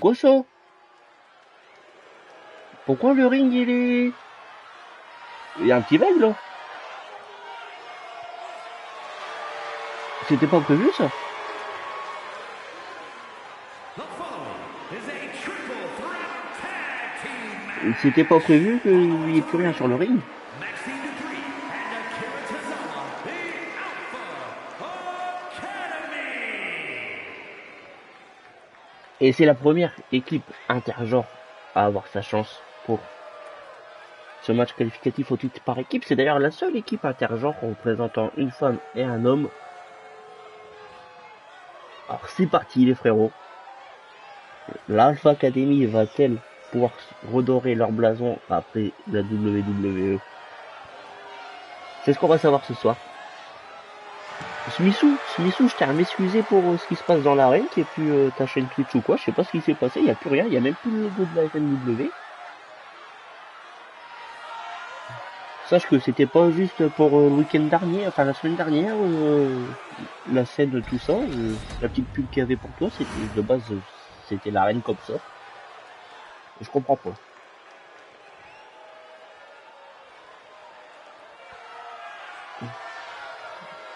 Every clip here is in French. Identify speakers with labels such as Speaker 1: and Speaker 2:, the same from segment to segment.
Speaker 1: quoi ça? Pourquoi le ring il est... Il y a un petit bug là? C'était pas prévu ça? C'était pas prévu qu'il n'y ait plus rien sur le ring? Et c'est la première équipe intergenre à avoir sa chance pour ce match qualificatif au titre par équipe. C'est d'ailleurs la seule équipe intergenre représentant une femme et un homme. Alors c'est parti les frérots. L'Alpha Academy va-t-elle pouvoir redorer leur blason après la WWE? C'est ce qu'on va savoir ce soir. Smithou, je tiens à m'excuser pour ce qui se passe dans l'arène, qui est plus ta chaîne Twitch ou quoi, je sais pas ce qui s'est passé, il n'y a plus rien, il n'y a même plus le logo de la FNW. Sache que c'était pas juste pour le week-end dernier, enfin la semaine dernière, la scène de tout ça, la petite pub qu'il y avait pour toi, c'était de base, c'était l'arène comme ça. Je comprends pas.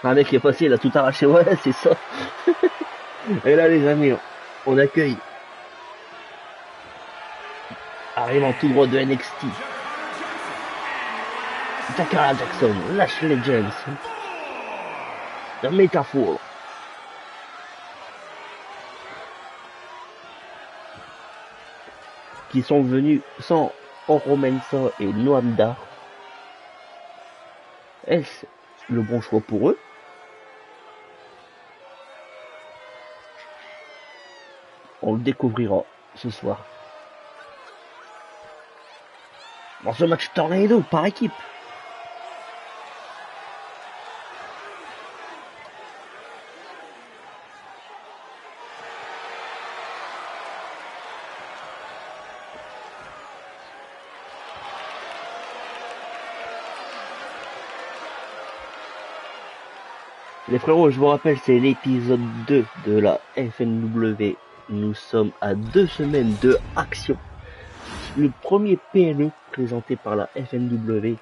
Speaker 1: Un mec est passé, il a tout arraché, ouais, c'est ça. Et là, les amis, on accueille, arrivant tout droit de NXT, Takara Jackson, Lashley James, la métaphore. Qui sont venus sans Oro Mensah et Noam Dar. Est-ce le bon choix pour eux? On le découvrira ce soir. Dans ce match tornado par équipe. Les frérots, je vous rappelle, c'est l'épisode 2 de la FNW. Nous sommes à 2 semaines de action. Le premier PLE présenté par la FNW.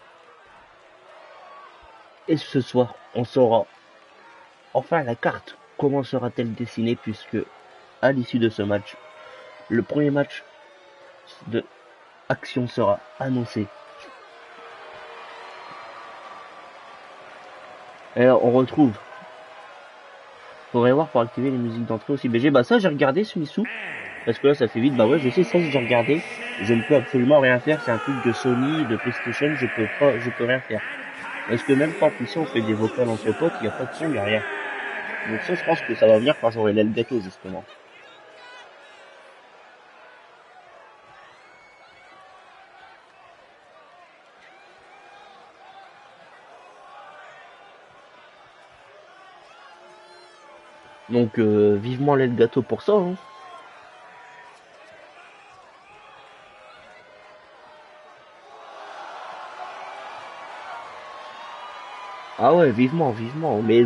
Speaker 1: Et ce soir, on saura enfin la carte. Comment sera-t-elle dessinée, puisque à l'issue de ce match, le premier match de action sera annoncé. Et alors, on retrouve. Faudrait voir pour activer les musiques d'entrée aussi. BG, bah ça j'ai regardé Smithou. Parce que là ça fait vite, bah ouais je sais, ça j'ai regardé. Je ne peux absolument rien faire, c'est un truc de Sony, de PlayStation, je peux rien faire. Parce que même quand ici on fait des vocales entre potes, il n'y a pas de son, il n'y a rien. Donc ça je pense que ça va venir quand j'aurai l'aile gâteau justement. Donc vivement l'aile gâteau pour ça. Hein. Ah ouais, vivement. Mais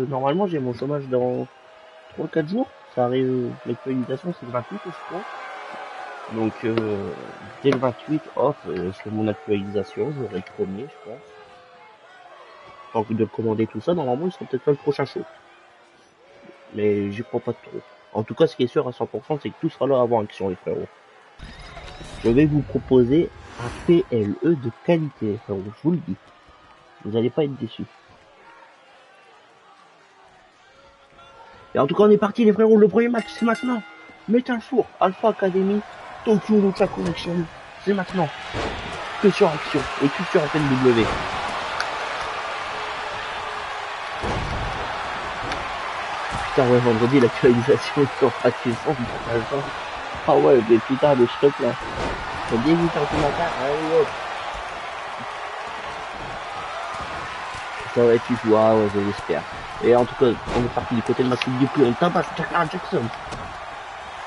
Speaker 1: normalement j'ai mon chômage dans 3-4 jours. Ça arrive, l'actualisation c'est le 28 je crois. Donc dès le 28 off, je fais mon actualisation, j'aurai le premier je pense. Tant que de commander tout ça, normalement il sera peut-être pas le prochain show. Mais j'y crois pas trop. En tout cas ce qui est sûr à 100% c'est que tout sera là avant action les frérots. Je vais vous proposer un PLE de qualité les frérots, je vous le dis. Vous n'allez pas être déçus. Et en tout cas on est parti les frérots, le premier match c'est maintenant. Metal Four, Alpha Academy, Tokyo Lucha Connection, c'est maintenant. Que sur action et que sur FNW. Putain ouais, vendredi l'actualisation sera puissante. Ah ouais, mais putain le stop là. C'est bien vite en tout matin, allez hop. Ça va être fou, ah ouais, je l'espère. Et en tout cas, on est parti du côté de Massive du coup, on tabasse Takara Jackson.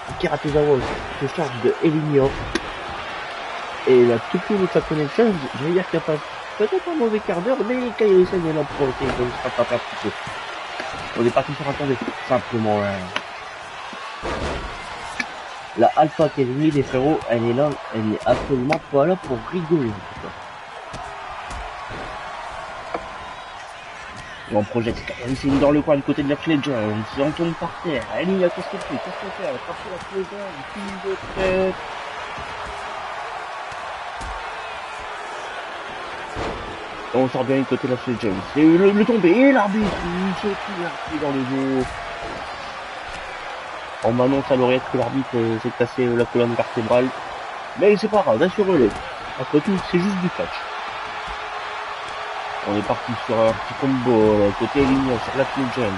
Speaker 1: Akira Tozawa se charge de Elimio. Et la Tokyo Lucha Connection, je vais dire qu'il n'y a pas peut-être un mauvais quart d'heure, mais Kairi Sen est là pour essayer de se rattraper un petit peu. On est parti sur un tombé, simplement. La Alpha Academy, les frérots, elle est là, elle est absolument pas là pour rigoler. En tout cas. On projette Skyrim dans le coin du côté de la Fledger, on tombe par terre. Elina, qu'est-ce qu'elle fait? Qu'est-ce qu'elle fait? Elle a parti la Fledger, une file de tête. On sort bien du côté de la Fledger. C'est le tombé et l'arbitre, il se tire dans le dos. On m'annonce à l'oreillette que l'arbitre s'est cassé la colonne vertébrale. Mais c'est pas grave, assurez-le. Après tout, c'est juste du catch. On est parti sur un petit combo côté ligne sur la Fledger.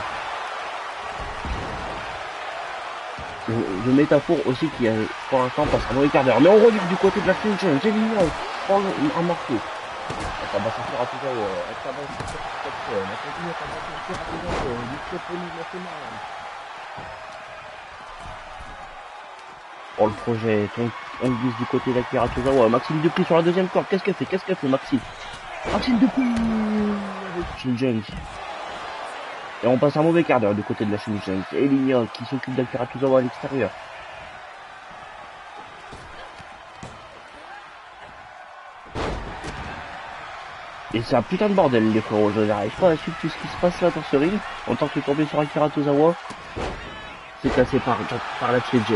Speaker 1: Je métaphore aussi qui a pour l'instant passe un mauvais quart d'heure. Mais on revient du côté de la Fledger. C'est ligne, prend un marqué. Ça va sortir à tout à l'heure. Ça va sortir à tout à l'heure. On continue à sortir à tout à l'heure. Du Tripoli national. Oh, le projet, on glisse du côté d'Akira Tozawa. Maxime Dupri sur la deuxième corde. Qu'est-ce qu'elle fait? Qu'est-ce qu'elle fait, Maxime? Maxime Dupri avec Shinjun. Et on passe un mauvais quart d'heure du côté de la Shinjun. Et Linia qui s'occupe d'Akira Tozawa à l'extérieur. Et c'est un putain de bordel, les frérots. Je n'arrive pas à suivre tout ce qui se passe là dans ce ring. En tant que tombé sur Akira Tozawa, c'est cassé par la Shinjun.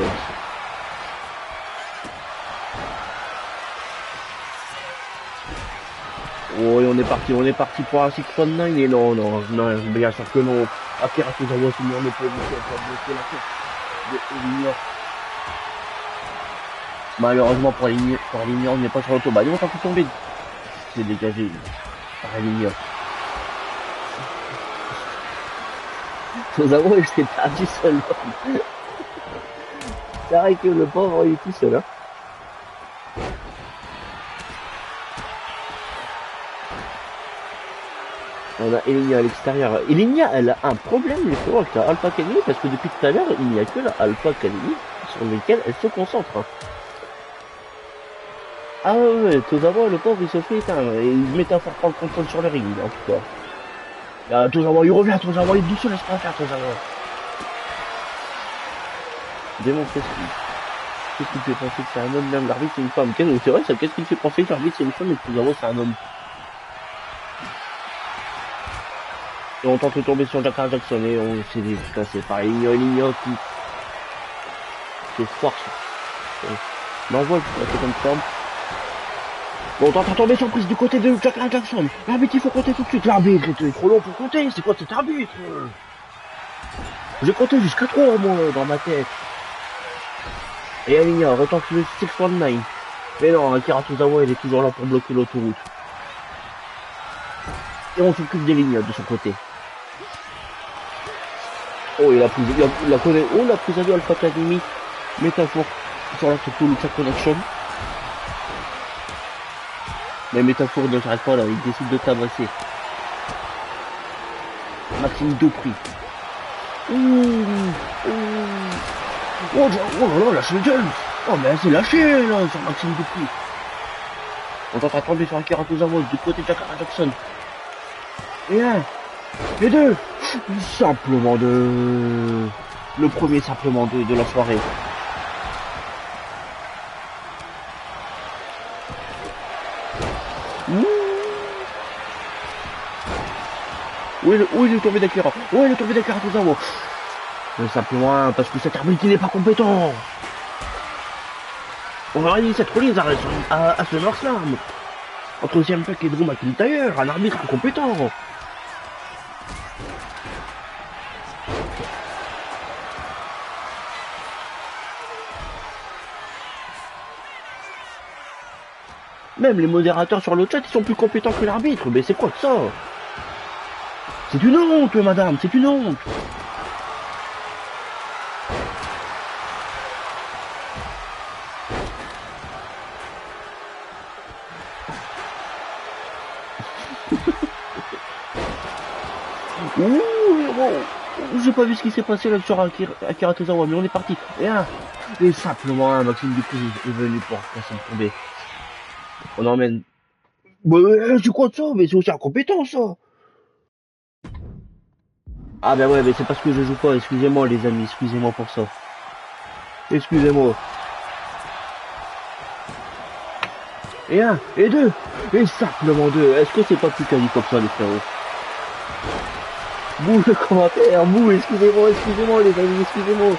Speaker 1: Oh, et on est parti pour un 619 et non, bien sûr que non. Akira Tozawa, c'est on n'est pas obligé de bloquer la tête de Linia. Malheureusement pour Linia, on n'est pas sur l'autobahn. Ils vont tenter de tomber. C'est dégagé par Linia. Tozawa, il s'est perdu seul. C'est vrai que le pauvre, il est tout seul. Hein. On a Elinia à l'extérieur. Elinia, elle a un problème, les frérots, avec la Alpha Academy, parce que depuis tout à l'heure, il n'y a que la Alpha Academy sur laquelle elle se concentre. Ah ouais, Tozawa, le pauvre, il se fait éteindre. Et il met à faire prendre le contrôle sur le ring, en tout cas. Là, Tozawa, il revient, Tozawa, il est doucement, laisse pas faire, Tozawa. Démontre qu'est-ce qui fait penser que c'est un homme, même l'arbitre, c'est une femme. C'est vrai, ça, qu'est-ce qui fait penser que l'arbitre, c'est une femme, et que Tozawa, c'est un homme. Et on tente de tomber sur Jakar Jackson et on s'est cassé par Elinia qui c'est fort. M'envoie la seconde forme. Bon, on tente de tomber surprise du côté de Jakar Jackson. L'arbitre, il faut compter tout de suite. L'arbitre était trop long pour compter. C'est quoi cet arbitre? J'ai compté jusqu'à 3 moi dans ma tête. Et Elinia retente le 619. Mais non, Akira Tozawa il est toujours là pour bloquer l'autoroute. Et on s'occupe d'Elinia de son côté. Oh, il a pris, la prise à deux Alpha Academy, métaphore sur la Tokyo Lucha Connection. Mais métaphore ne s'arrête pas là, il décide de tabasser. Maxime Dupri. Oh là là, lâche le Jones. Oh mais elle s'est lâchée là sur Maxime Dupri. On tente à tomber sur Akira Tozawa du côté de Jakar Jackson. Et un, et deux. Simplement de... Le premier simplement de la soirée. Où il est tombé d'Akira? Où il est tombé d'Akira Tozawa? Simplement parce que cet arbitre il n'est pas compétent. On aurait dit cette release à SummerSlam. Entre CM Punk et Drew McIntyre, un arbitre compétent. Même les modérateurs sur le chat, ils sont plus compétents que l'arbitre. Mais c'est quoi ça? C'est une honte, madame, c'est une honte. Ouh, j'ai pas vu ce qui s'est passé là sur Akira Tozawa, mais on est parti. Et simplement, Maxime Dupri est venu pour casser le tomber. On emmène. C'est quoi ça? Mais c'est aussi incompétent ça. Ah ben ouais, mais c'est parce que je joue pas. Excusez-moi les amis, excusez-moi pour ça. Excusez-moi. Et un, et deux, et simplement deux. Est-ce que c'est pas plus quali comme ça, les frérots? Bouh, le commentaire, bouh, excusez-moi, les amis, excusez-moi.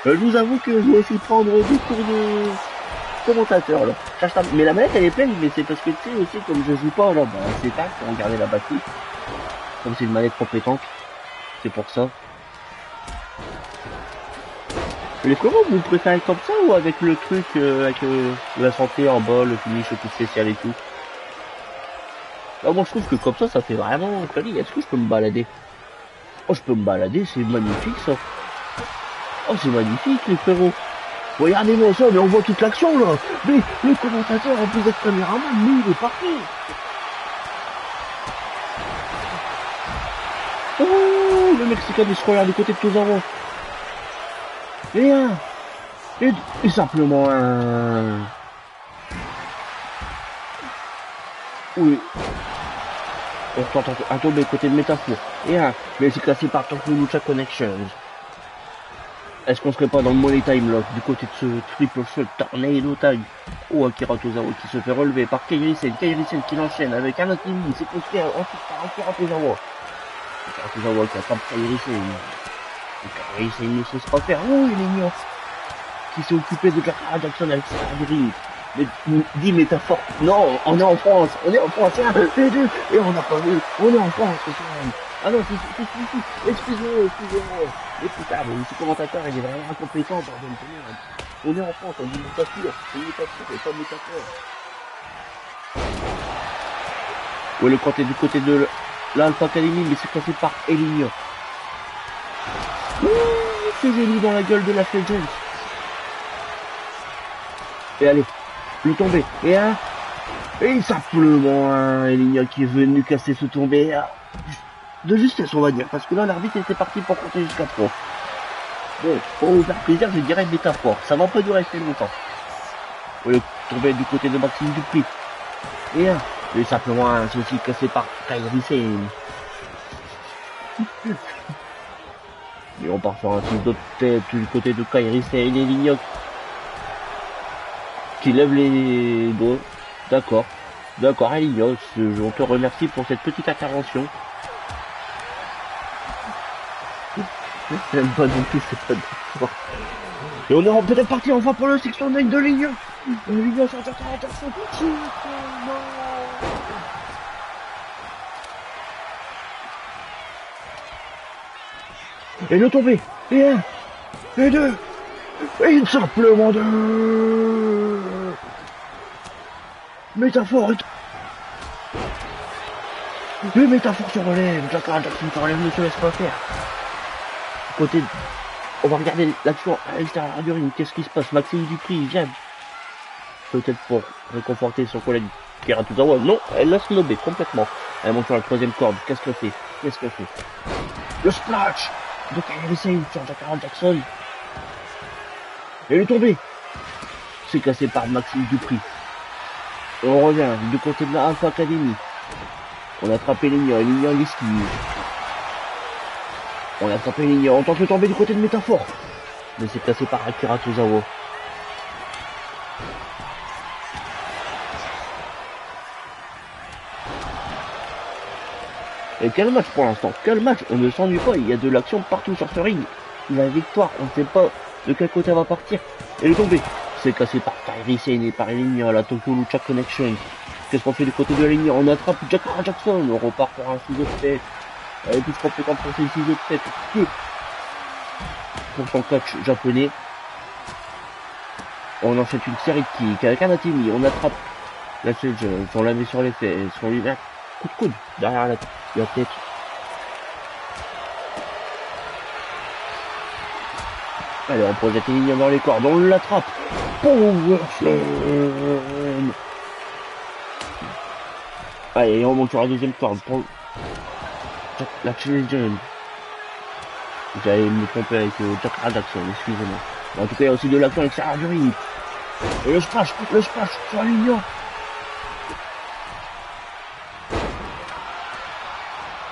Speaker 1: Je vous avoue que je dois aussi prendre des cours de commentateur, là. Mais la manette, elle est pleine, mais c'est parce que, tu sais, aussi, comme je joue pas, là, bah, c'est pas pour regarder la batterie. Comme c'est une manette compétente. C'est pour ça. Les frérots, vous préférez comme ça ou avec le truc, avec la santé en bas, le finish tout spécial et tout? Ah, moi je trouve que comme ça fait vraiment quali. Est-ce que je peux me balader? Oh, je peux me balader, c'est magnifique ça. Oh, c'est magnifique les frérots. Regardez-moi ça, mais on voit toute l'action là. Mais le commentateur, en plus d'être caméraman, lui, il est parfait. Oh, le Mexicain il se regarde du côté de Tozawa. Et un. Et simplement un. Oui. On retente un tombé côté de métaphore. Et un. Mais c'est classé par Tokyo Connections. Est-ce qu'on serait pas dans le Money Time Lock du côté de ce triple shot tornado tag? Oh, Akira Tozawa qui se fait relever par Kairi-sen. Kairi-sen qui l'enchaîne avec un autre ennemi. C'est posté ensuite par Akira Tozawa. Akira Tozawa qui attrape Kairi-sen. Kairi-sen ne sait pas faire. Oh, il est mignon. Qui s'est occupé de Jakara Jackson avec sa grille. Mais dis métaphore. Non, on est en France. On est en France. Et on n'a pas vu. On est en France. Ah non, excusez-moi. Mais putain, mais ce commentateur, il est vraiment incompétent, bordel. On est en France, on dit métaphore. C'est métaphore et pas métaphore. Ouais, le compte est du côté de l'Alpha Academy, mais c'est passé par Eligno. C'est génie dans la gueule de la Legends. Et allez, le tombé. Et un. Et simplement un Eligno qui est venu casser ce tombé. De justesse, on va dire, parce que là l'arbitre était parti pour compter jusqu'à 3. Bon, pour vous faire plaisir, je dirais métaphore, ça va pas durer rester longtemps. On est tombé du côté de Maxime Dupri. Et un, et simplement un souci cassé par Kairi-sen. Et on part sur un type d'autre tête du côté de Kairi-sen et Lignoc qui lève les doigts. D'accord, Lignoc, on te remercie pour cette petite intervention. J'aime pas non plus, c'est pas d'accord. Et on est peut-être parti enfin pour le 609 de Lignon. Lignon sur 140. Et le tombé. Et un. Et deux. Et simplement deux. Métaphore. Le métaphore se relève. Jakara Jackson se relève, ne se laisse pas faire. Côté, on va regarder l'action à l'extérieur du ring. Qu'est-ce qui se passe? Maxime Dupri vient peut-être pour réconforter son collègue Akira Tozawa. Non, elle l'a snobé complètement. Elle monte sur la troisième corde. Qu'est-ce qu'elle fait? Le splash de Kairi-sen sur Jakara Jackson. Et il est tombé. C'est cassé par Maxime Dupri. Et on revient du côté de la Alpha Academy. On a attrapé Lignon l'esquive. On a attrapé Lignon, on tente de tomber du côté de métaphore. Mais c'est cassé par Akira Tozawa. Et quel match pour l'instant? Quel match? On ne s'ennuie pas, il y a de l'action partout sur ce ring. La victoire, on ne sait pas de quel côté elle va partir. Et le tombé, c'est cassé par Kairi-sen et par Lignon à la Tokyo Lucha Connection. Qu'est-ce qu'on fait du côté de Lignon? On attrape Jakara Jackson, on repart pour un ciseau de tête. Elle est plus compétente pour ses ciseaux de tête que pour son coach japonais. On en fait une série de kicks avec un Atimi. On attrape la Legends, on la met sur les fesses, on lui met un coup de coude derrière la tête. Allez, on projette Lignon dans les cordes, on l'attrape. Power Slam. Allez, on monte sur la deuxième corde pour la Legends. J'allais me tromper avec Jakara Jackson, excusez-moi. En tout cas, il y a aussi de l'action avec Sarah Dury. Et le splash sur Lignon.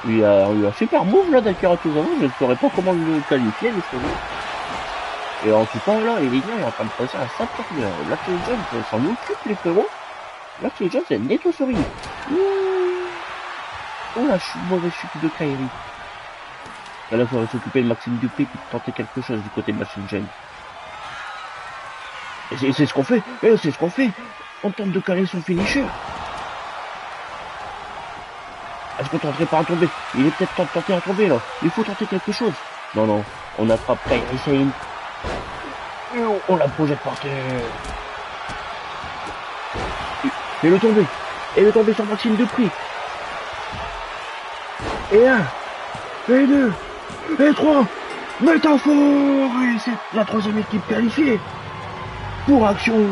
Speaker 1: Il y a un super move là d'Akira Tozawa, je ne saurais pas comment le qualifier, justement. Et en tout cas, là, Elignan est en train de passer un sale corner. Là, Phil Jones s'en occupe, les frérots. Là, Phil Jones, elle nettoie sur lui. Oh la mauvaise chute de Kyrie. Là, il faudrait s'occuper de Maxime Dupé qui tentait quelque chose du côté de Machine James. Et c'est ce qu'on fait. Et c'est ce qu'on fait. On tente de carrer son finisher. Est-ce qu'on tenterait pas à tomber? Il est peut-être temps de tenter à tomber, là. Il faut tenter quelque chose. Non, non. On attrape Kyrie Sane. Et on la projette par terre. Et le tomber. Et le tomber sur Maxime Dupri. Et 1. Et 2. Et 3. Métaphore. Et c'est la troisième équipe qualifiée. Pour action.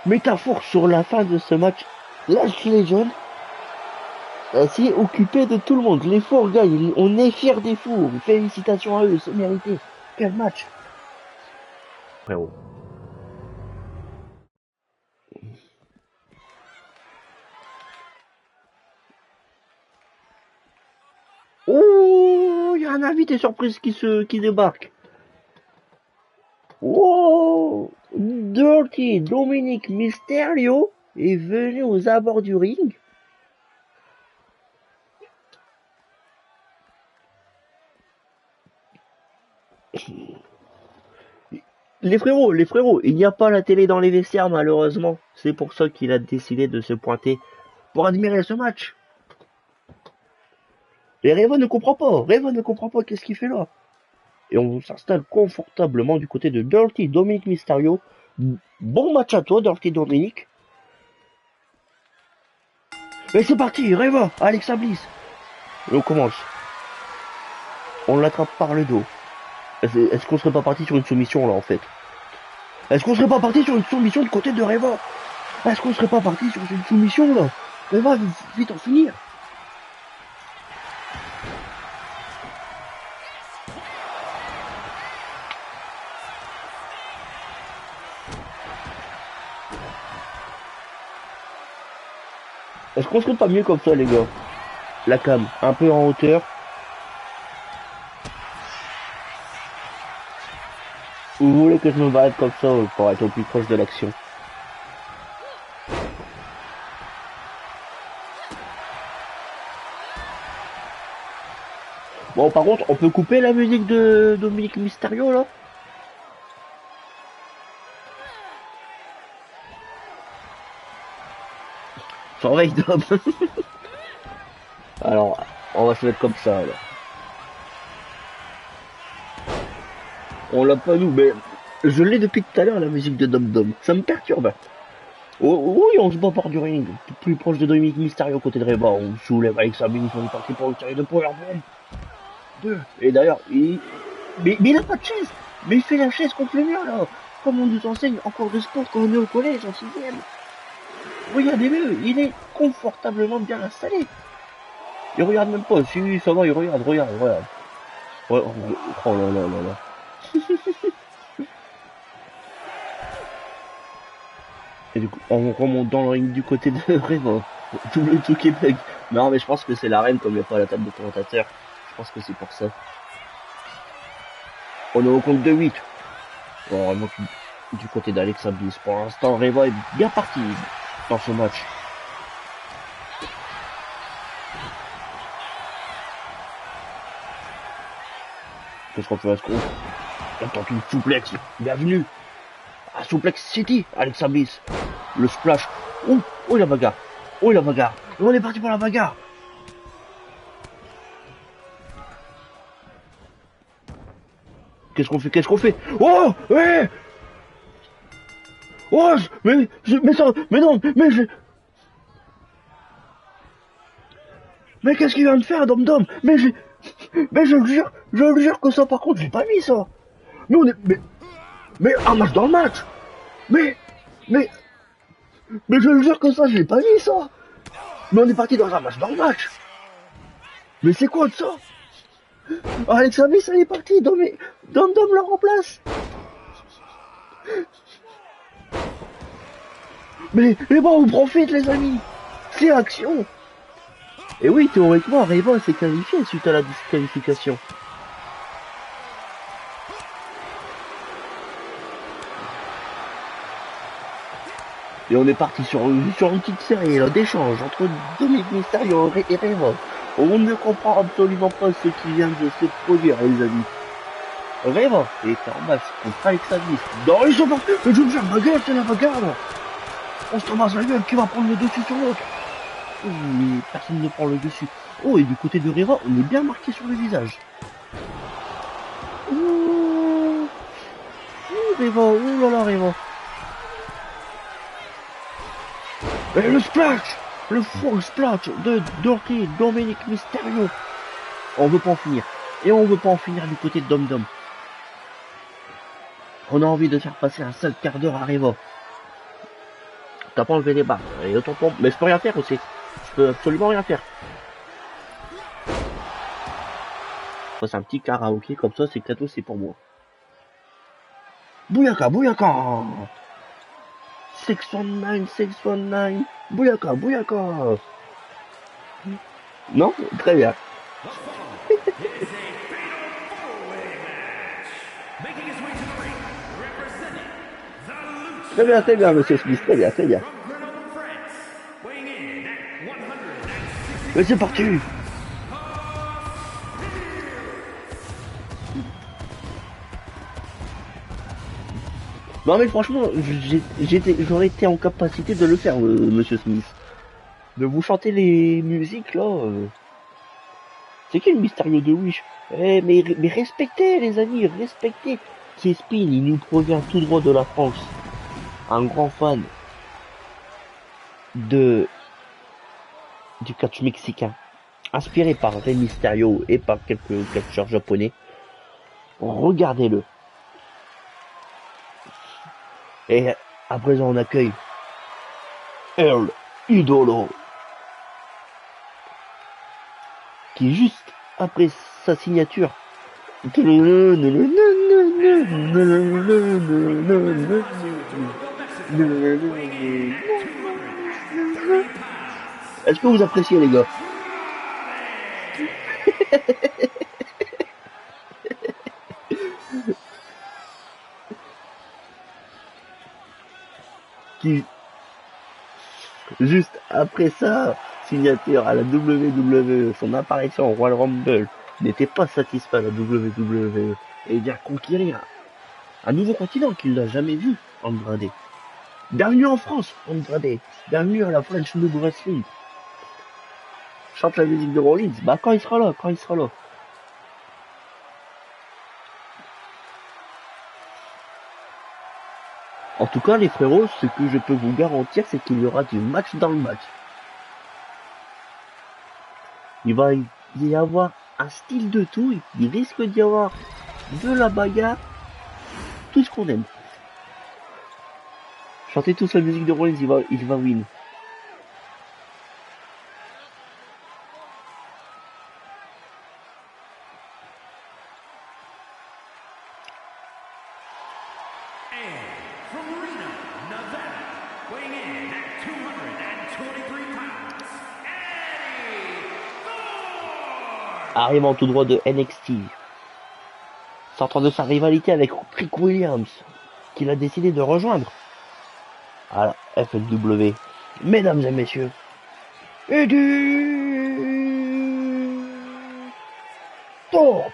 Speaker 1: Métaphore sur la fin de ce match. Lâche les jeunes. S'est occupé de tout le monde. Les Fours gagnent. On est fiers des Fours. Félicitations à eux. C'est mérité. Quel match. Frérot. Oh, il y a un invité surprise qui débarque. Oh, Dirty Dominic Mysterio est venu aux abords du ring. Les frérots, il n'y a pas la télé dans les vestiaires malheureusement. C'est pour ça qu'il a décidé de se pointer pour admirer ce match. Et Reva ne comprend pas qu'est-ce qu'il fait là. Et on s'installe confortablement du côté de Dirty Dominic Mysterio. Bon match à toi, Dirty Dominic. Et c'est parti, Reva, Alexa Bliss. Et on commence. On l'attrape par le dos. Est-ce qu'on serait pas parti sur une soumission là en fait? Est-ce qu'on serait pas parti sur une soumission du côté de Reva? Est-ce qu'on serait pas parti sur une soumission là? Reva, vite en finir. Est-ce qu'on serait pas mieux comme ça les gars? La cam, un peu en hauteur. Vous voulez que je me barre comme ça pour être au plus proche de l'action? Bon, par contre, on peut couper la musique de Dominic Mysterio là? Surveille Dom. Alors, on va se mettre comme ça là. On l'a pas nous, mais je l'ai depuis tout à l'heure la musique de Dom Dom. Ça me perturbe. Oh, oui, on se bat par du ring. Plus proche de Dominic Mysterio côté de Reba. On soulève avec sa mini, on est parti pour le tiré de powerbomb. 2. Et d'ailleurs, mais il a pas de chaise. Mais il fait la chaise contre le mur là. Comme on nous enseigne en cours de sport quand on est au collège en 6ème. Regardez-le, il est confortablement bien installé. Il regarde même pas. Si, ça va, il regarde. Ouais, oh là là là là. Et du coup, on remonte dans le ring du côté de Reva. Tout le truc est bug. Non, mais je pense que c'est l'arène comme il n'y a pas la table de commentateur. Je pense que c'est pour ça. On est au compte de 8. Bon, on remonte du côté d'Alexa Bliss. Pour l'instant, Reva est bien parti dans ce match. Qu'est-ce qu'on fait? Est-ce qu'on tente une souplex? Bienvenue à Suplex City, Alexa Bliss. Le splash. Oh la bagarre. Oh la bagarre. Et on est parti pour la bagarre. Qu'est-ce qu'on fait? Oh, ouais. Oh, mais ça, mais non, mais qu'est-ce qu'il vient de faire, Dom Dom? Mais je le jure que ça, par contre, j'ai pas mis ça. Mais on est, mais un match dans le match. Mais je le jure que ça, je l'ai pas mis ça. Mais on est parti dans un match dans le match. Mais c'est quoi de ça? Alexa Bliss, elle est partie. Dom la remplace. Mais bon, on profite, les amis. C'est action. Et oui, théoriquement, Rival s'est qualifié suite à la disqualification. Et on est parti sur une petite série d'échanges entre Dominic Mysterio et Rival. On ne comprend absolument pas ce qui vient de se produire, les amis. Rival est en match contre Alexa Bliss. Non, ils sont partis. Je me faire ma gueule, c'est la bagarre. On se ramasse la gueule, qui va prendre le dessus sur l'autre. Mais personne ne prend le dessus. Oh, et du côté de Rival, on est bien marqué sur le visage. Ouh, Rival, ouh là là, Rival. Et le splash, le full splash de Dirty Dominic Mysterio. On veut pas en finir. Et on veut pas en finir du côté de Dom Dom. On a envie de faire passer un seul quart d'heure à Rival. T'as pas enlevé les barres. Et autant pour... Mais je peux rien faire aussi. Je peux absolument rien faire. C'est un petit karaoké comme ça, c'est cadeau, c'est pour moi. Bouyaka, Bouyaka. 619, 619. Bouyaka, Bouyaka. Non? Très bien. Très bien, monsieur Smith, très bien, très bien. Mais c'est parti. Non mais franchement, j'aurais été en capacité de le faire, monsieur Smith. De vous chanter les musiques là. C'est qui le Mysterio de Wish? Mais respectez les amis, respectez. C'est Spin, il nous provient tout droit de la France. Un grand fan du catch mexicain, inspiré par Rey Mysterio et par quelques catcheurs japonais. Regardez-le. Et à présent on accueille El Idolo, qui juste après sa signature est-ce que vous appréciez les gars? Qui juste après sa signature à la WWE, son apparition au Royal Rumble, n'était pas satisfait à la WWE et vient conquérir un nouveau continent qu'il n'a jamais vu, Andrade. Bienvenue en France, Andrade. Bienvenue à la French Noob Wrestling. Chante la musique de Rollins. Bah quand il sera là. En tout cas, les frérots, ce que je peux vous garantir, c'est qu'il y aura du match dans le match. Il va y avoir un style de tout, il risque d'y avoir de la bagarre, tout ce qu'on aime. Chantez tous la musique de Rollins, il va win. Arrivant tout droit de NXT, sortant de sa rivalité avec Trick Williams, qu'il a décidé de rejoindre à la FLW. Mesdames et messieurs, Eddie Thorpe.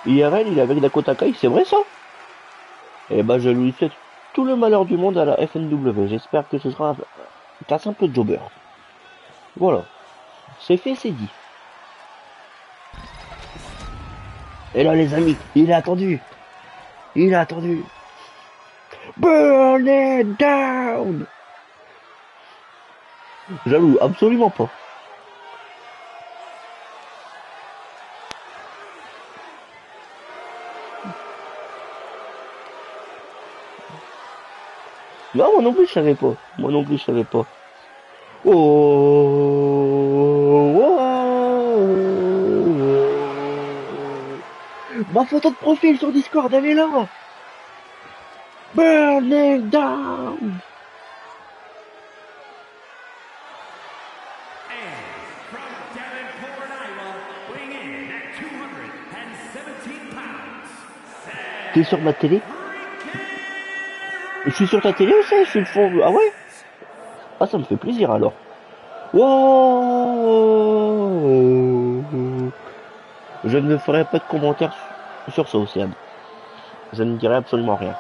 Speaker 1: IRL, il est avec Dakota Kai, c'est vrai ça? Eh ben, je lui souhaite tout le malheur du monde à la FNW. J'espère que ce sera un simple jobber. Voilà. C'est fait, c'est dit. Et là, les amis, il a attendu. Burn it down! Jaloux, absolument pas. Non, moi non plus je savais pas. Oh, what? En photo de profil sur Discord, elle est là. Burn it down. T'es sur ma télé? Je suis sur ta télé aussi, je suis le fond. Ah ouais? Ah, ça me fait plaisir alors. Wow. Je ne ferai pas de commentaires sur ça, Océane. Je ne dirai absolument rien.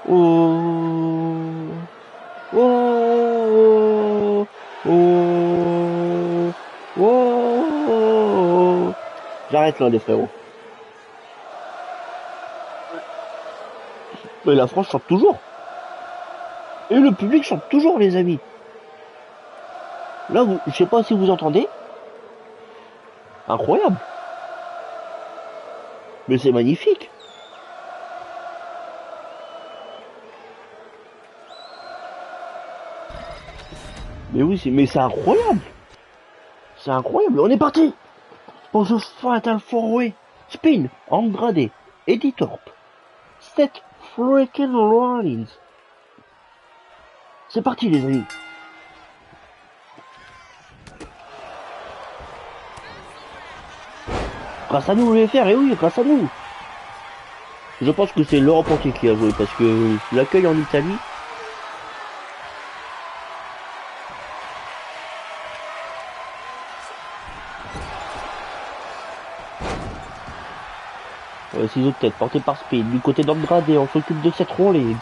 Speaker 1: Oh. Oh. Oh. Oh. J'arrête là, les frérots. Mais la France chante toujours. Et le public chante toujours, les amis. Là, je sais pas si vous entendez. Incroyable. Mais c'est magnifique. Mais oui, mais c'est incroyable. C'est incroyable. On est parti pour ce Fatal 4-Way Spin Andrade Editorp. Seth freaking Rollins. C'est parti, les amis. Grâce à nous, on va faire, et oui, grâce à nous. Je pense que c'est l'Europe entière qui a joué, parce que l'accueil en Italie... ciseaux de tête, porté par Speed, du côté d'Andrade, on s'occupe de cette Rollins.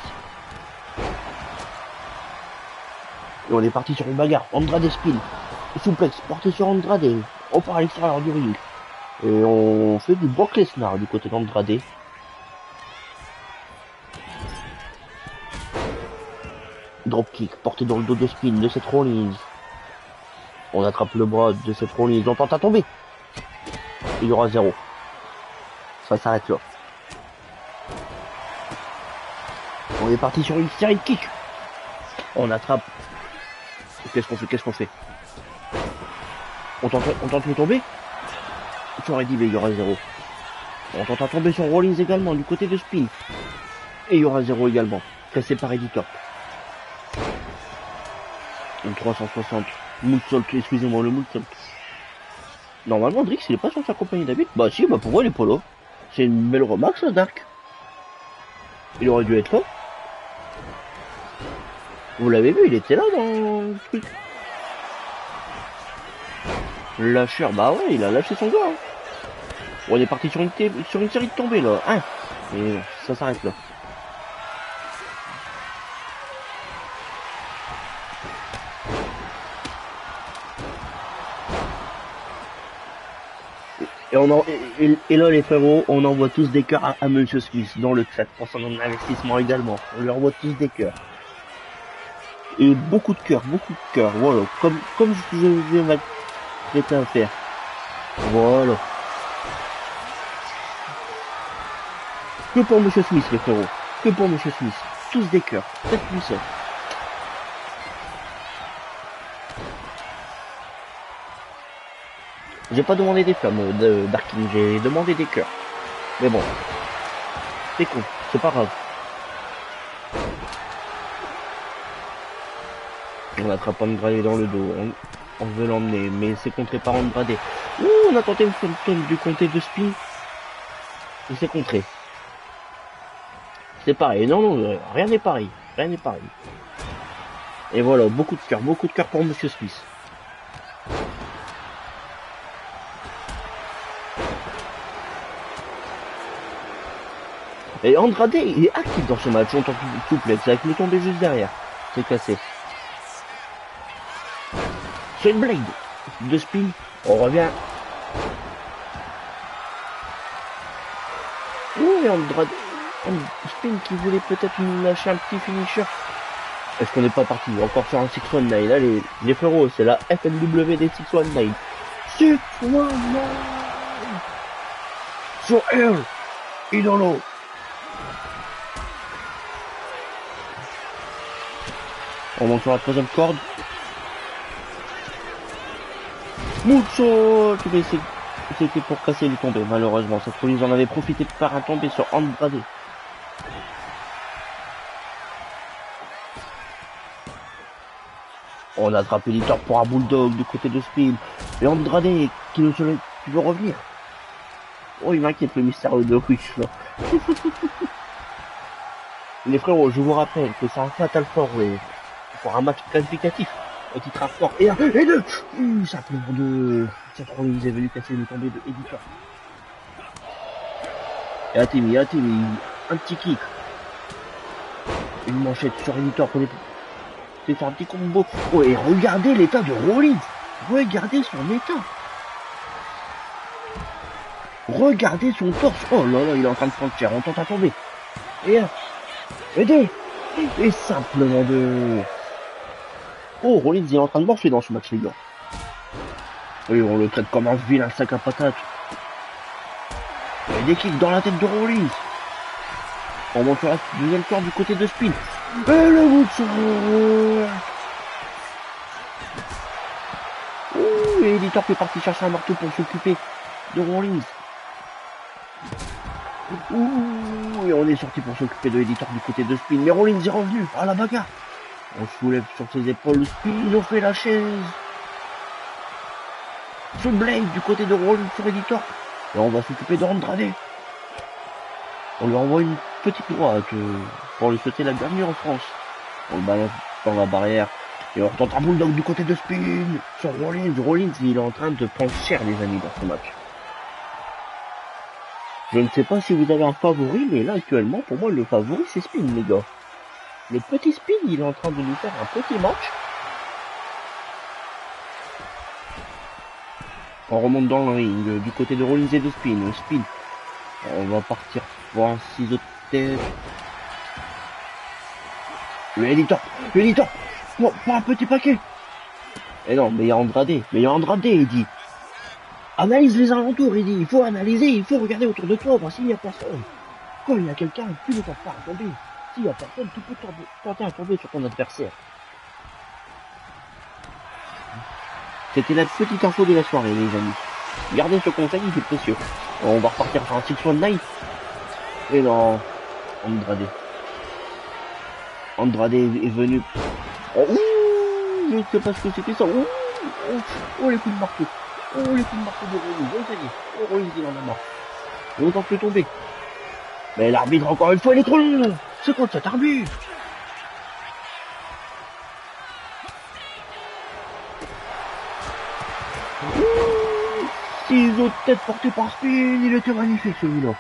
Speaker 1: Et on est parti sur une bagarre, Andrade Spin. Souplex, porté sur Andrade, on part à l'extérieur du ring. Et on fait du Brock Lesnar du côté d'Andrade. Dropkick, porté dans le dos de Spin de cette Rollins. On attrape le bras de cette Rollins, on tente à tomber. Il y aura 0. Ça s'arrête là. On est parti sur une série de kicks. On attrape. Qu'est-ce qu'on fait on tente de tomber. J'aurais dit mais il y aura 0. On tente à tomber sur Rollins également du côté de Spin. Et il y aura 0 également. Pressé par Editor. Une 360. Moonsault, excusez-moi, le Moonsault. Normalement Drix il est pas sur sa compagnie d'habitude. Bah si, bah pourquoi il est pas là? C'est une belle remarque ça, Dark. Il aurait dû être là. Vous l'avez vu, il était là dans le truc. Lâcheur, bah ouais, il a lâché son gars. Hein. On est parti sur une série de tombées là. Hein. Et ça s'arrête là. Et là les frérots, on envoie tous des cœurs à Monsieur Smith dans le chat pour son investissement également. On lui envoie tous des cœurs. Et beaucoup de cœurs, voilà. Comme je viens m'apprêter à faire. Voilà. Que pour Monsieur Smith les frérots. Que pour Monsieur Smith. Tous des cœurs. Faites-lui ça. J'ai pas demandé des flammes de Darking, j'ai demandé des cœurs. Mais bon. C'est con, c'est pas grave. On attrape Andrade dans le dos. On veut l'emmener, mais c'est contré par Andrade. Ouh, on a tenté une fontaine du comté de Spin. Et c'est contré. C'est pareil. Non, rien n'est pareil. Rien n'est pareil. Et voilà, beaucoup de cœur pour Monsieur Smith. Et Andrade, il est actif dans ce match, on tente une souplex avec le tombé juste derrière. C'est cassé. C'est une blade de Spin. On revient. Oui, Andrade. Spin qui voulait peut-être nous lâcher un petit finisher. Est-ce qu'on n'est pas parti encore sur un 619? Là, les frérots, c'est la FNW des 619. 619 sur Earl Idolo. On monte sur la troisième corde. Moonsault. Mais c'était pour casser les tombées, malheureusement. Cette fois, ils en avaient profité pour faire un tombé sur Andrade. On a attrapé Editor pour un bulldog du côté de Spin. Et Andrade qui veut revenir. Oh, il m'inquiète le mystérieux de Wish là. Les frérots, je vous rappelle que c'est un fatal four pour un match qualificatif. Au titre à fort et un et deux. Simplement de. Cette fois, ils est venu casser le tombé de Editor. Et Atimi, un petit kick. Une manchette sur Editor pour les. C'est un petit combo. Oh, et regardez l'état de Rollins. Regardez son état. Regardez son torse. Oh là là, il est en train de prendre cher. On tente à tomber. Et un. Et deux. Et simplement deux. Oh, Rollins, il est en train de morfler dans ce match, les gars. Oui, on le traite comme un vilain sac à patates. Et des kicks dans la tête de Rollins. On monte sur la deuxième corde du côté de Spin. Et le bout de et Editor qui est parti chercher un marteau pour s'occuper de Rollins. Et on est sorti pour s'occuper de Editor du côté de Spin. Mais Rollins est revenu à la bagarre. On soulève sur ses épaules Spin, on fait la chaise. Ce blade du côté de Rollins sur Editor. Et on va s'occuper de Andrade. On lui envoie une petite droite pour lui souhaiter la bienvenue en France. On le balance dans la barrière. Et on retente un bulldog du côté de Spin. Sur Rollins. Rollins, il est en train de prendre cher, les amis, dans ce match. Je ne sais pas si vous avez un favori, mais là, actuellement, pour moi, le favori, c'est Spin, les gars. Le petit Spin, il est en train de nous faire un petit match. On remonte dans le ring, du côté de Rollins et de Spin. Spin. On va partir pour un ciseau de tête. Le Editor, pour un petit paquet. Et non, mais il y a Andrade, il dit. Analyse les alentours, il dit. Il faut analyser, il faut regarder autour de toi, voir s'il n'y a personne. Quand il y a quelqu'un, tu ne tentes pas à tomber. S'il n'y a personne, tu peux tenter à tomber sur ton adversaire. C'était la petite info de la soirée, les amis. Gardez ce conseil, il est précieux. On va repartir sur un 6-1-9. Et non, Andrade est venu. Oh, je ne sais pas ce que c'était ça. Les coups de marteau. Les coups de marteau de Rollins. Ça y est. Rollins, il en a marre. On tente de tomber. Mais l'arbitre, encore une fois, il est trop long. C'est quoi cet arbitre? Ciseaux de tête porté par Spin. Il était magnifique, celui-là.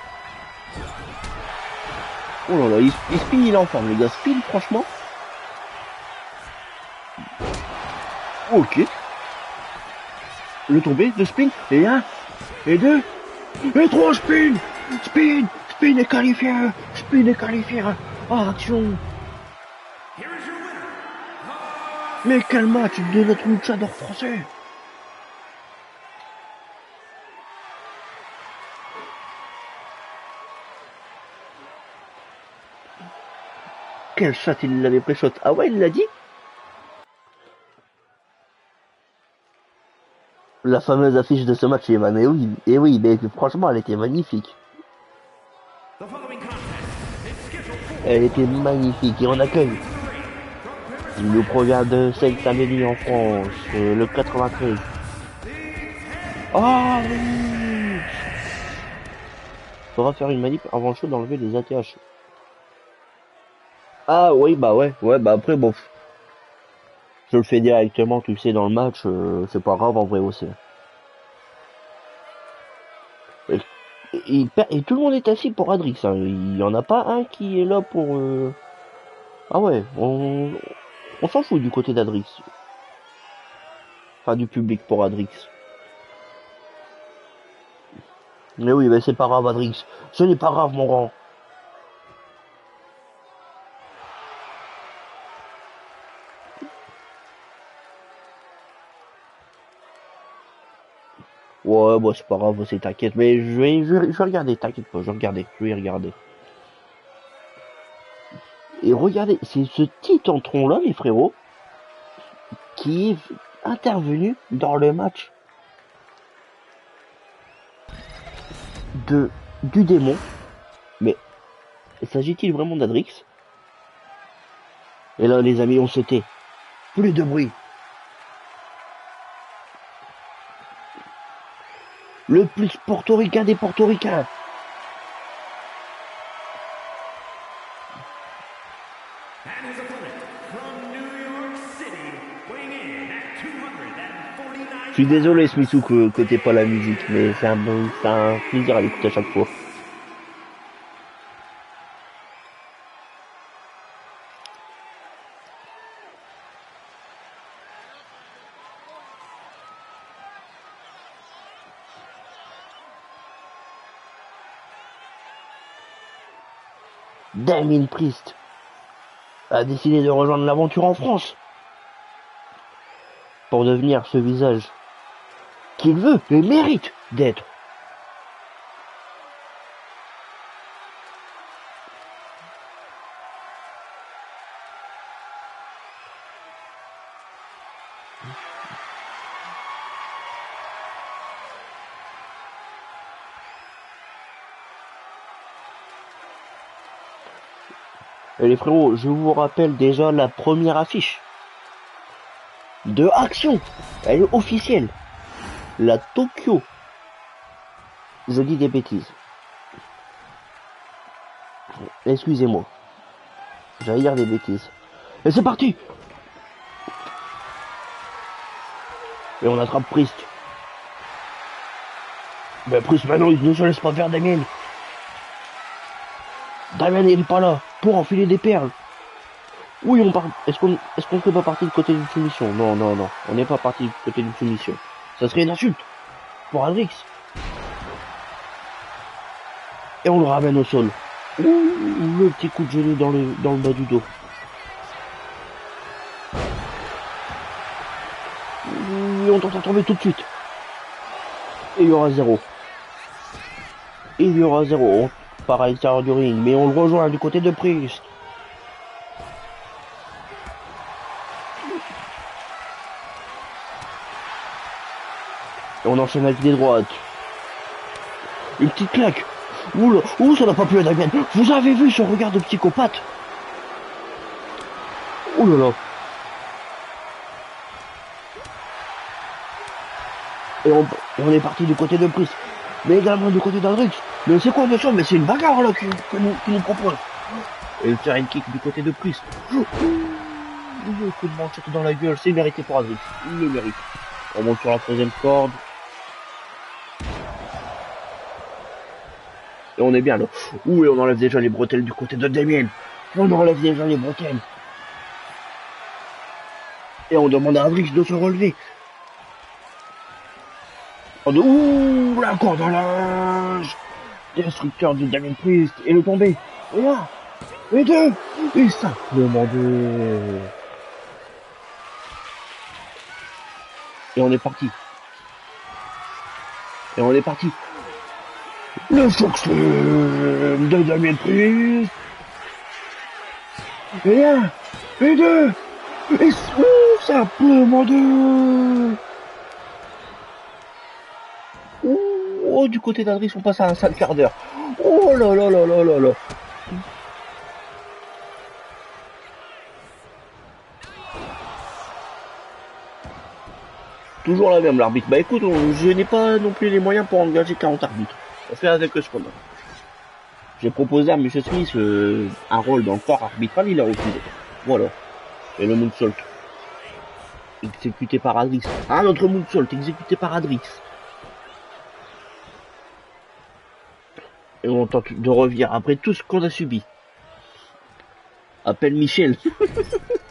Speaker 1: Oh là là, il Spin, il est en forme, les gars. Spin, franchement. Ok. Le tombé de Spin. Et un. Et deux. Et trois, Spin. Spin est qualifié. Spin est qualifié. Ah, action. Mais quel match de notre luchador français. Quel shot il l'avait pré-shot. Ah ouais, il l'a dit. La fameuse affiche de ce match, Evan. Et oui, mais franchement, elle était magnifique. Elle était magnifique. Et on accueille. Il nous provient de Seine-Saint-Denis en France, le 93. Ah oui. Faudra faire une manip avant le show d'enlever les ATH. Ah oui, bah ouais, bah après, bon. Je le fais directement, tu le sais, dans le match, c'est pas grave en vrai aussi. Et tout le monde est assis pour Adrix, hein. Il y en a pas un qui est là pour... Ah ouais, on s'en fout du côté d'Adrix. Enfin, du public pour Adrix. Mais oui, mais c'est pas grave, Adrix. Ce n'est pas grave, mon grand. Ouais, bon, c'est pas grave, c'est t'inquiète. Mais je vais regarder, t'inquiète pas, je vais regarder. Et regardez, c'est ce petit tantron-là, les frérots, qui est intervenu dans le match. du démon. Mais s'agit-il vraiment d'Adrix? Et là, les amis, on se tait. Plus de bruit. Le plus portoricain des portoricains. Je suis désolé, Smithou, que t'aies pas la musique, mais c'est un plaisir à l'écouter à chaque fois. Damien Priest a décidé de rejoindre l'aventure en France pour devenir ce visage qu'il veut et mérite d'être. Et les frérots, je vous rappelle déjà la première affiche de Action. Elle est officielle. La Tokyo. Je dis des bêtises. Excusez-moi. J'allais dire des bêtises. Et c'est parti. Et on attrape Priest. Ben Priest maintenant il ne se laisse pas faire Damien. Damien il est pas là pour enfiler des perles. Oui, on part. Est-ce qu'on ne fait pas partie du côté d'une soumission? Non, non, non. On n'est pas parti du côté d'une soumission. Ça serait une insulte pour Adrix. Et on le ramène au sol. Ouh, le petit coup de genou dans le bas du dos. Et on tente à tomber tout de suite. Et il y aura 0. Il y aura 0. On part à l'extérieur du ring, mais on le rejoint du côté de Priest. Et on enchaîne avec des droites. Une petite claque. Oula, ouh, ça n'a pas plu à Damien. Vous avez vu son regard de psychopathe? Ouh là là. Et on est parti du côté de Priest. Mais également du côté d'Adrix. Mais c'est quoi monsieur? Mais c'est une bagarre là qui nous propose. Et le terrain kick du côté de Priest. Le coup de manchette dans la gueule, c'est mérité pour Adrix. Il le mérite. On monte sur la 3ème corde. Et on est bien là. Ouh, et on enlève déjà les bretelles du côté de Damien. On enlève déjà les bretelles. Et on demande à Adrix de se relever. Ouh, la corde à linge. Destructeur de Damien Priest. Et le tombé. Et là. Et 2. Et simplement 2. Et on est parti. Et on est parti. Le chokeslam de Damien Priest. Et 1. Et 2. Et simplement 2. Oh, du côté d'Adrix, on passe à un sale quart d'heure. Oh là là là là là là. Toujours la même, l'arbitre. Bah écoute, je n'ai pas non plus les moyens pour engager 40 arbitres. On fait avec ce qu'on a. J'ai proposé à M. Smith un rôle dans le corps arbitral, il a refusé. Voilà. Et le moonsault. Exécuté par Adrix. Un autre moonsault exécuté par Adrix. Et on tente de revenir après tout ce qu'on a subi. Appelle Michel.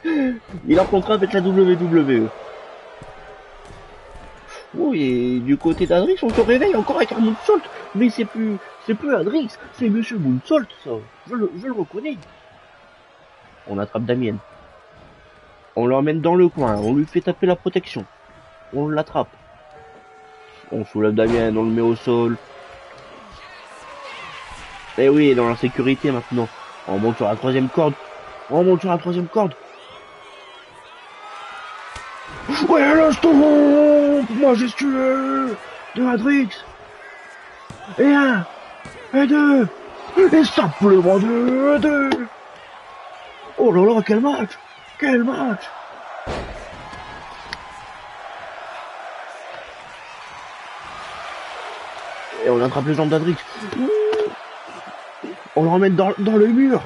Speaker 1: Il a un contrat avec la WWE. Oui, et du côté d'Adrix, on se réveille encore avec un moonsault. Mais c'est plus Adrix, c'est Monsieur Moonsault, ça. Je le reconnais. On attrape Damien. On l'emmène dans le coin, on lui fait taper la protection. On l'attrape. On soulève Damien, on le met au sol. Et oui, dans la sécurité maintenant. On monte sur la 3ème corde. On monte sur la 3ème corde. Ouais, le stomp majestueux de Adrix. Et un, et deux, et simplement deux. Oh là là, quel match! Quel match! Et on attrape les jambes d'Adrix. On le ramène dans le mur.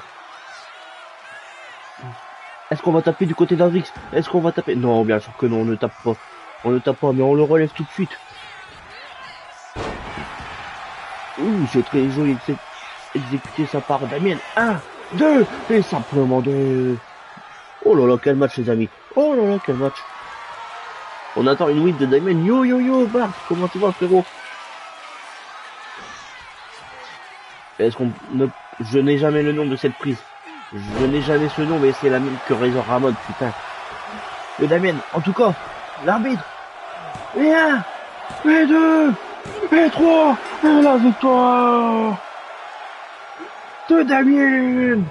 Speaker 1: Est-ce qu'on va taper du côté d'Adrix? Est-ce qu'on va taper? Non, bien sûr que non, on ne tape pas. On ne tape pas, mais on le relève tout de suite. Ouh, c'est très joli exécuté sa part. Damien, 1, 2, et simplement 2. Oh là là, quel match les amis. Oh là là, quel match. On attend une win de Damien. Yo, Bart, comment tu vas frérot? Est-ce qu'on ne... Je n'ai jamais le nom de cette prise. Je n'ai jamais ce nom, mais c'est la même que Razor Ramon, putain. Et Damien, en tout cas, l'arbitre. Et 1, et 2, et 3, et la victoire de Damien.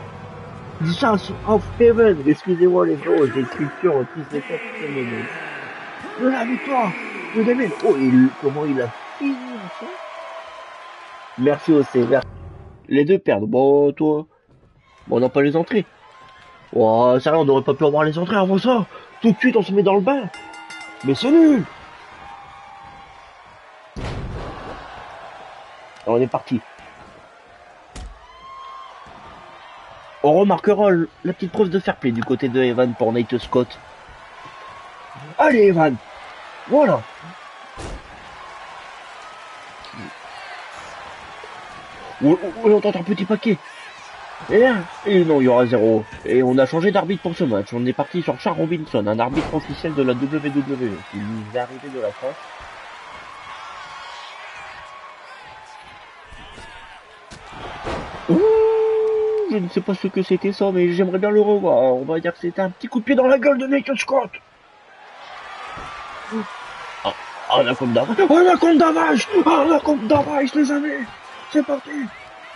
Speaker 1: The Chance of Heaven. Excusez-moi les gros, j'ai écriture en plus les quatre de la victoire de Damien. Oh, comment il a fini ça? Merci au sévère. Les deux perdent. Bon, toi. Bon, on n'a pas les entrées. Oh, sérieux, on n'aurait pas pu avoir les entrées avant ça. Tout de suite, on se met dans le bain. Mais c'est nul. Alors, on est parti. On remarquera la petite preuve de fair play du côté de Evan pour Nate Scott. Allez, Evan. Voilà. On tente un petit paquet. Et non, il y aura 0. Et on a changé d'arbitre pour ce match. On est parti sur Charles Robinson, un arbitre officiel de la WWE. Il nous est arrivé de la France. Ouh, je ne sais pas ce que c'était ça, mais j'aimerais bien le revoir. On va dire que c'était un petit coup de pied dans la gueule de Nate Scott. Anaconda Vache, les amis. C'est parti.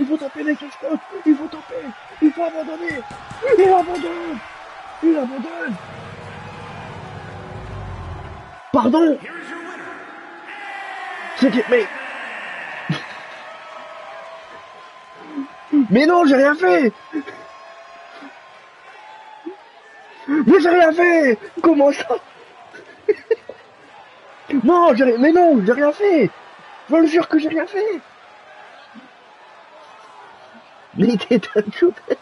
Speaker 1: Il faut taper Nate Scott. Il faut taper. Il faut abandonner. Il abandonne. Pardon. C'était... Mais non, j'ai rien fait. Mais j'ai rien fait. Comment ça? Non, j'ai rien fait. Je vous le jure que j'ai rien fait. Mais il était un shooter.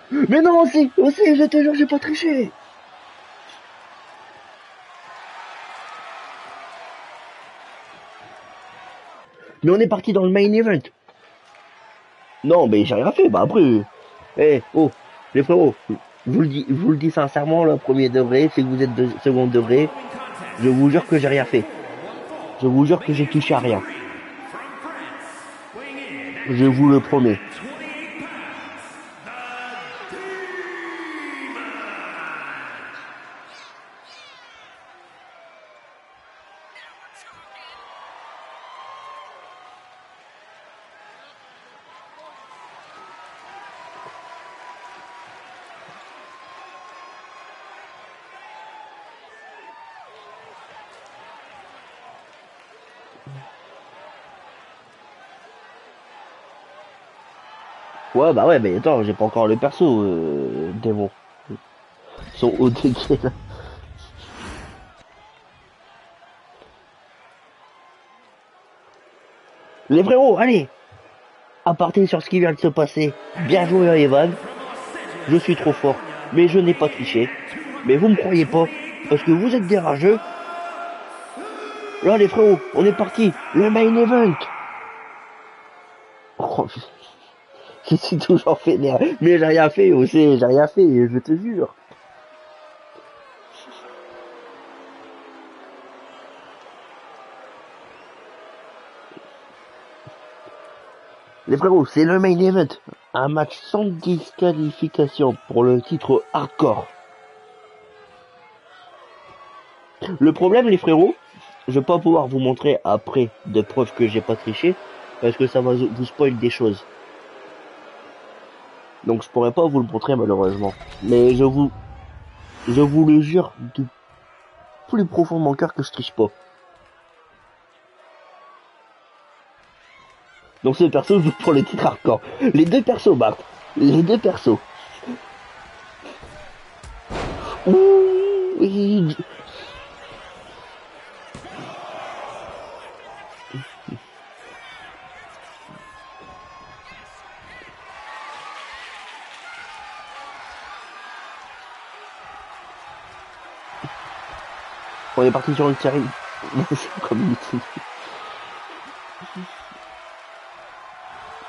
Speaker 1: Mais non, aussi, je te jure, j'ai pas triché. Mais on est parti dans le main event. Non, mais j'ai rien fait. Bah après, les frérots, je vous le dis sincèrement, le premier degré, si vous êtes de second degré, je vous jure que j'ai rien fait. Je vous jure que j'ai touché à rien. Je vous le promets. Ouais, bah ouais, mais attends, j'ai pas encore le perso, démon. Ils sont au degré, là. Les frérots, allez! À partir sur ce qui vient de se passer, bien joué à Evan. Je suis trop fort, mais je n'ai pas triché. Mais vous me croyez pas, parce que vous êtes des rageux. Là, les frérots, on est parti. Le main event. Oh, je suis toujours vénère. Mais j'ai rien fait aussi, j'ai rien fait, je te jure. Les frérots, c'est le main event. Un match sans disqualification pour le titre hardcore. Le problème, les frérots, je vais pas pouvoir vous montrer après de preuves que j'ai pas triché, parce que ça va vous spoil des choses. Donc je pourrais pas vous le montrer malheureusement. Mais je vous le jure du plus profond de mon cœur que je triche pas. Donc ce perso joue pour le titre hardcore. Les deux persos battent. Les deux persos. Ouh, oui. On est parti sur une série. Community.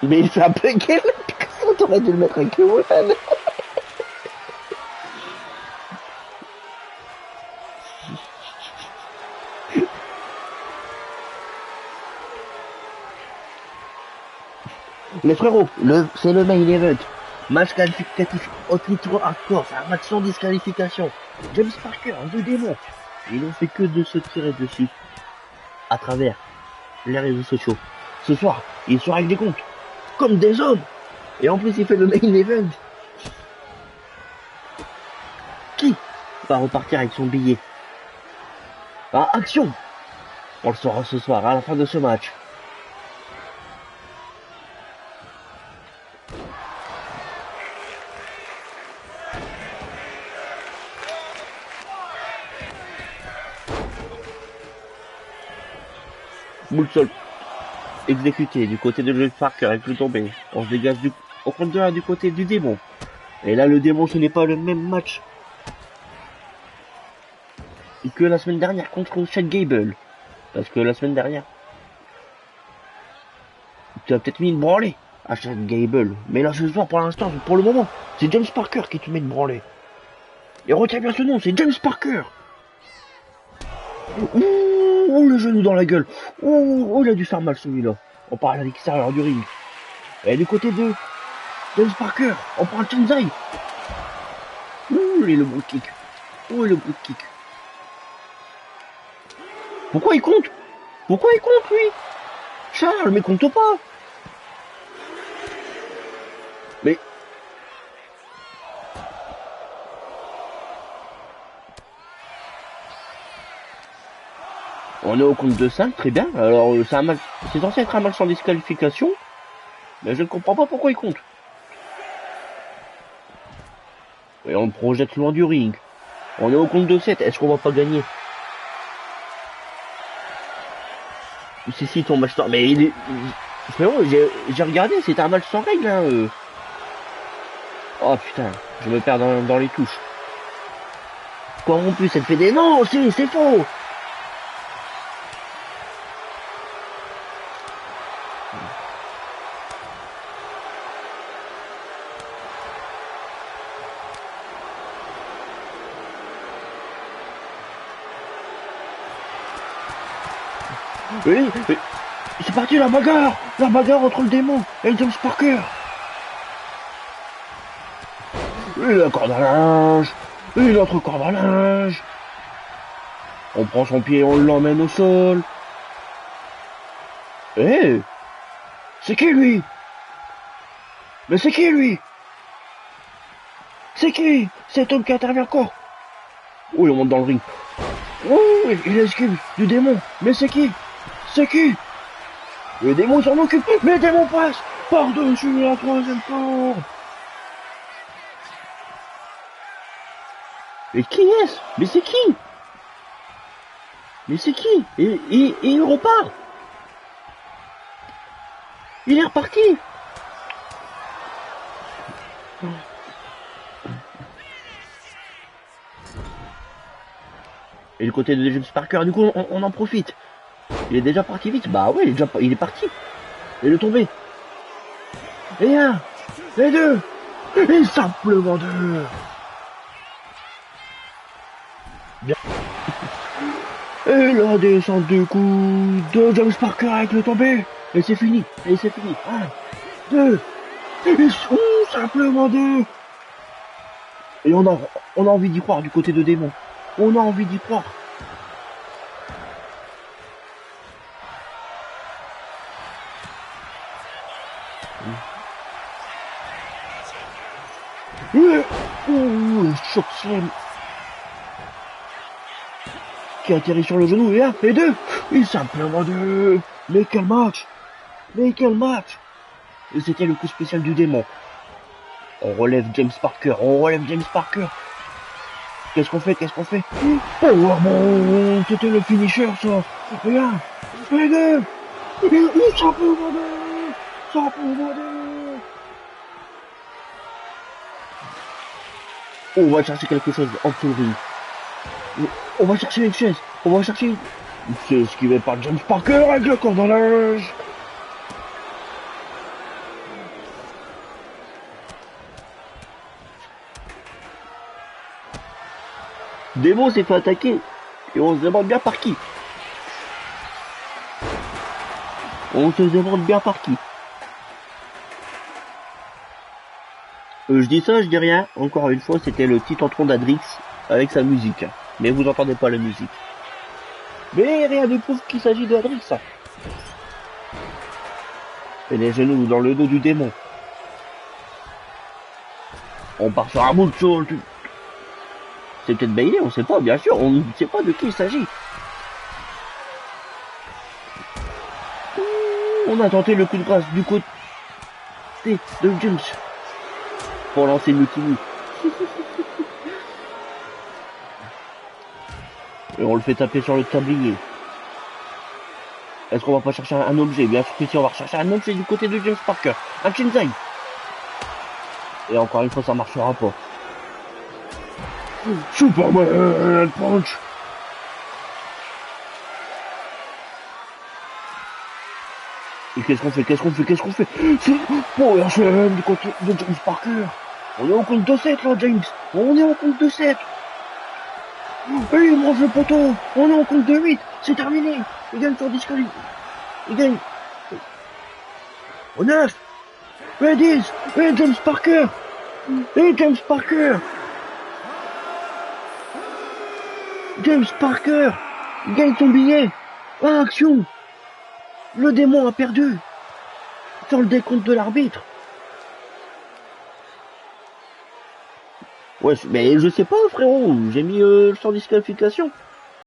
Speaker 1: Mais c'est un peu gay le perso, t'aurais dû le mettre avec le Wuhan. Mais frérot, c'est le main event. Match qualificatif au titre hardcore, c'est un match sans disqualification. James Parker, un deux démons. Ils n'ont fait que de se tirer dessus. À travers les réseaux sociaux. Ce soir, ils se règlent des comptes. Comme des hommes. Et en plus, il fait le main event. Qui va repartir avec son billet? Ah, action! On le saura ce soir, à la fin de ce match. Moonsault exécuté du côté de James Parker avec le tombé. On se dégage au compte de 1 du côté du démon. Et là, le démon, ce n'est pas le même match que la semaine dernière contre Chad Gable. Parce que la semaine dernière, tu as peut-être mis une branlée à Chad Gable. Mais là, ce soir, pour l'instant, pour le moment, c'est James Parker qui te met une branlée. Et retiens bien ce nom, c'est James Parker. Ouh, le genou dans la gueule. Ouh, il a dû faire mal celui-là. On parle à l'extérieur du ring. Et du côté de James Parker, on prend le Tenzai. Ouh, et le bon kick. Ouh, le bon kick. Pourquoi il compte? Pourquoi il compte, lui? Charles, mais compte pas. Mais... On est au compte de 5, très bien. Alors, c'est censé être un match sans disqualification. Mais je ne comprends pas pourquoi il compte. Et on projette loin du ring. On est au compte de 7. Est-ce qu'on va pas gagner? Si, ton match sans... Mais il est... Frérot, j'ai regardé, c'est un match sans règle, hein. Oh putain, je me perds dans les touches. Corrompu, cette fait des... Non, c'est faux. Oui, c'est parti la bagarre entre le démon et James Parker. Et la corde à linge, et l'autre corde à linge. On prend son pied et on l'emmène au sol. Eh, c'est qui lui? Mais c'est qui lui? C'est qui? Cet homme qui intervient encore. Oh, il monte dans le ring. Oh, il esquive du démon. Mais c'est qui? C'est qui? Le démon s'en occupe. Mais le démon passe par-dessus la troisième corde. Mais qui est-ce? Mais c'est qui? Mais c'est qui? Et il repart. Il est reparti. Et du côté de James Parker, du coup, on en profite. Il est déjà parti vite. Bah ouais, il est parti. Et le tombé. Et un. Et deux. Et simplement deux. Bien. Et la descente de coups de James Parker avec le tombé. Et c'est fini. Et c'est fini. 1, 2. Et simplement deux. Et on a envie d'y croire du côté de démon. On a envie d'y croire. Choc slam qui atterrit sur le genou et 1 et 2 et simplement 2. Mais quel match! Mais quel match! Et c'était le coup spécial du démon. On relève James Parker, on relève James Parker. Qu'est-ce qu'on fait? Qu'est-ce qu'on fait? Powerbomb! C'était le finisher, ça! Regarde! Regarde! Ça peut voler! Ça peut voler! On va chercher quelque chose en dessous le ring. On va chercher une chaise. On va chercher une... C'est esquivé par James Parker avec le cordonnage. Démon s'est fait attaquer. Et on se demande bien par qui. On se demande bien par qui. Je dis ça, je dis rien. Encore une fois, c'était le petit entron d'Adrix avec sa musique. Mais vous entendez pas la musique. Mais rien ne prouve qu'il s'agit de Adrix. Et les genoux dans le dos du démon. On part sur un moonsault. C'est peut-être Bailey, on sait pas, bien sûr. On ne sait pas de qui il s'agit. On a tenté le coup de grâce du côté de James. Pour lancer Mutiny. Et on le fait taper sur le tablier. Est-ce qu'on va pas chercher un objet? Bien sûr que si, on va rechercher un objet du côté de James Parker. Un Shinzai. Et encore une fois, ça marchera pas. Superman Punch. Et qu'est-ce qu'on fait? Qu'est-ce qu'on fait? Qu'est-ce qu'on fait? C'est Power Slam du côté de James Parker. On est en compte de 7 là, James. On est en compte de 7. Et il mange le poteau. On est en compte de 8. C'est terminé. Il gagne son disqualifié. Il gagne. Au 9. Et 10. Et James Parker. Et James Parker. James Parker. Il gagne son billet. Ah, action. Le démon a perdu. Sur le décompte de l'arbitre. Ouais, mais je sais pas, frérot. J'ai mis sans disqualification.